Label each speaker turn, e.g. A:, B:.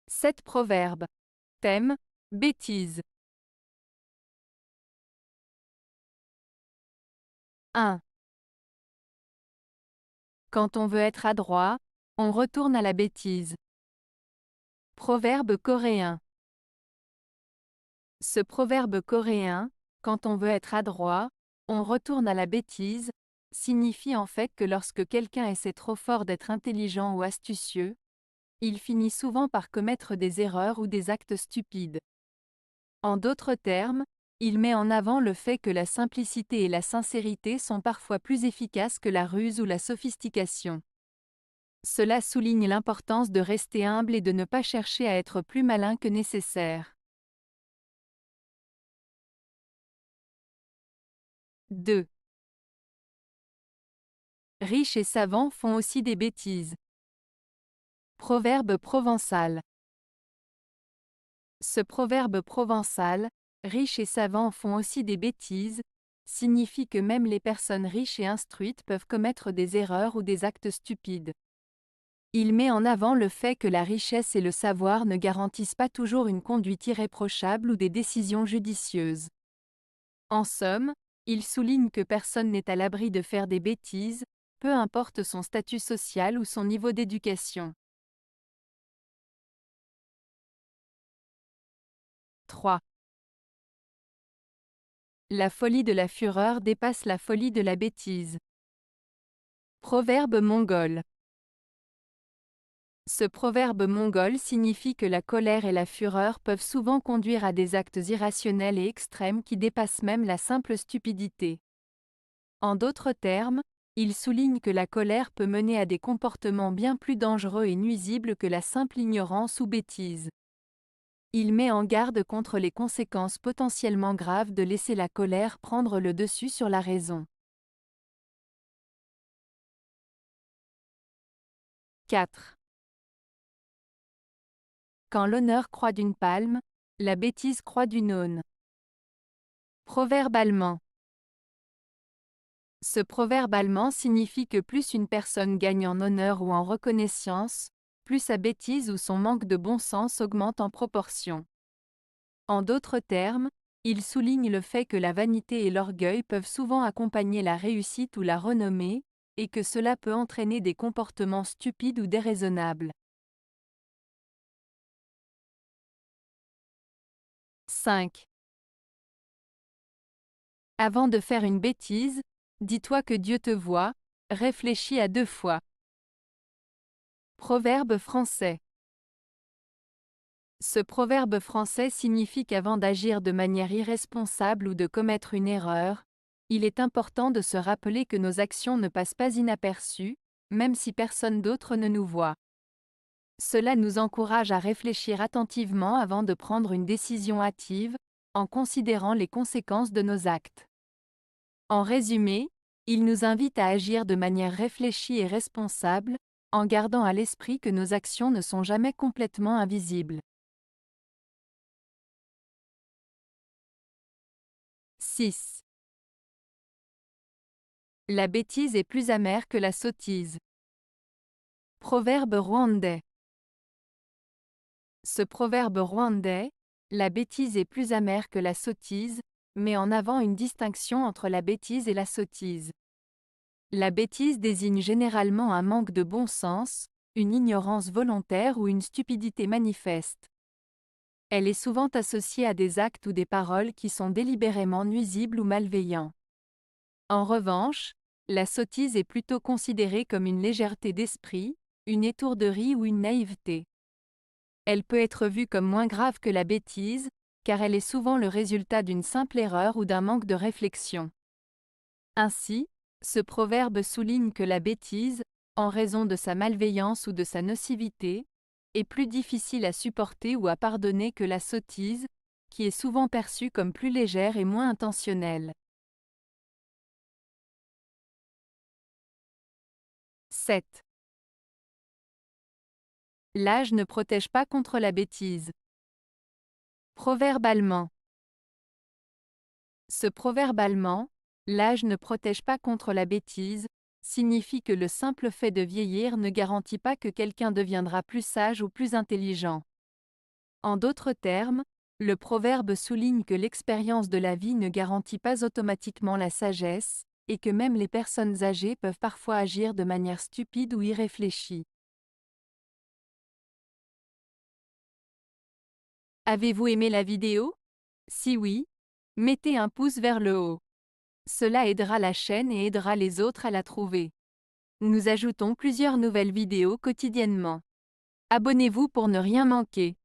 A: 7 proverbes. Thème: bêtise. 1. Quand on veut être adroit, on retourne à la bêtise. Proverbe coréen. Ce proverbe coréen, quand on veut être adroit, on retourne à la bêtise, signifie en fait que lorsque quelqu'un essaie trop fort d'être intelligent ou astucieux, il finit souvent par commettre des erreurs ou des actes stupides. En d'autres termes, il met en avant le fait que la simplicité et la sincérité sont parfois plus efficaces que la ruse ou la sophistication. Cela souligne l'importance de rester humble et de ne pas chercher à être plus malin que nécessaire. 2. Riches et savants font aussi des bêtises. Proverbe provençal. Ce proverbe provençal, riches et savants font aussi des bêtises, signifie que même les personnes riches et instruites peuvent commettre des erreurs ou des actes stupides. Il met en avant le fait que la richesse et le savoir ne garantissent pas toujours une conduite irréprochable ou des décisions judicieuses. En somme, il souligne que personne n'est à l'abri de faire des bêtises, peu importe son statut social ou son niveau d'éducation. 3. La folie de la fureur dépasse la folie de la bêtise. Proverbe mongol. Ce proverbe mongol signifie que la colère et la fureur peuvent souvent conduire à des actes irrationnels et extrêmes qui dépassent même la simple stupidité. En d'autres termes, il souligne que la colère peut mener à des comportements bien plus dangereux et nuisibles que la simple ignorance ou bêtise. Il met en garde contre les conséquences potentiellement graves de laisser la colère prendre le dessus sur la raison. 4. Quand l'honneur croît d'une palme, la bêtise croît d'une aune. Proverbe allemand. Ce proverbe allemand signifie que plus une personne gagne en honneur ou en reconnaissance, plus sa bêtise ou son manque de bon sens augmente en proportion. En d'autres termes, il souligne le fait que la vanité et l'orgueil peuvent souvent accompagner la réussite ou la renommée, et que cela peut entraîner des comportements stupides ou déraisonnables. 5. Avant de faire une bêtise, dis-toi que Dieu te voit, réfléchis à 2 fois. Proverbe français. Ce proverbe français signifie qu'avant d'agir de manière irresponsable ou de commettre une erreur, il est important de se rappeler que nos actions ne passent pas inaperçues, même si personne d'autre ne nous voit. Cela nous encourage à réfléchir attentivement avant de prendre une décision hâtive, en considérant les conséquences de nos actes. En résumé, il nous invite à agir de manière réfléchie et responsable, en gardant à l'esprit que nos actions ne sont jamais complètement invisibles. 6. La bêtise est plus amère que la sottise. Proverbe rwandais. Ce proverbe rwandais, la bêtise est plus amère que la sottise, met en avant une distinction entre la bêtise et la sottise. La bêtise désigne généralement un manque de bon sens, une ignorance volontaire ou une stupidité manifeste. Elle est souvent associée à des actes ou des paroles qui sont délibérément nuisibles ou malveillants. En revanche, la sottise est plutôt considérée comme une légèreté d'esprit, une étourderie ou une naïveté. Elle peut être vue comme moins grave que la bêtise, car elle est souvent le résultat d'une simple erreur ou d'un manque de réflexion. Ainsi, ce proverbe souligne que la bêtise, en raison de sa malveillance ou de sa nocivité, est plus difficile à supporter ou à pardonner que la sottise, qui est souvent perçue comme plus légère et moins intentionnelle. 7. L'âge ne protège pas contre la bêtise. Proverbe allemand. Ce proverbe allemand, l'âge ne protège pas contre la bêtise, signifie que le simple fait de vieillir ne garantit pas que quelqu'un deviendra plus sage ou plus intelligent. En d'autres termes, le proverbe souligne que l'expérience de la vie ne garantit pas automatiquement la sagesse, et que même les personnes âgées peuvent parfois agir de manière stupide ou irréfléchie. Avez-vous aimé la vidéo? Si oui, mettez un pouce vers le haut. Cela aidera la chaîne et aidera les autres à la trouver. Nous ajoutons plusieurs nouvelles vidéos quotidiennement. Abonnez-vous pour ne rien manquer.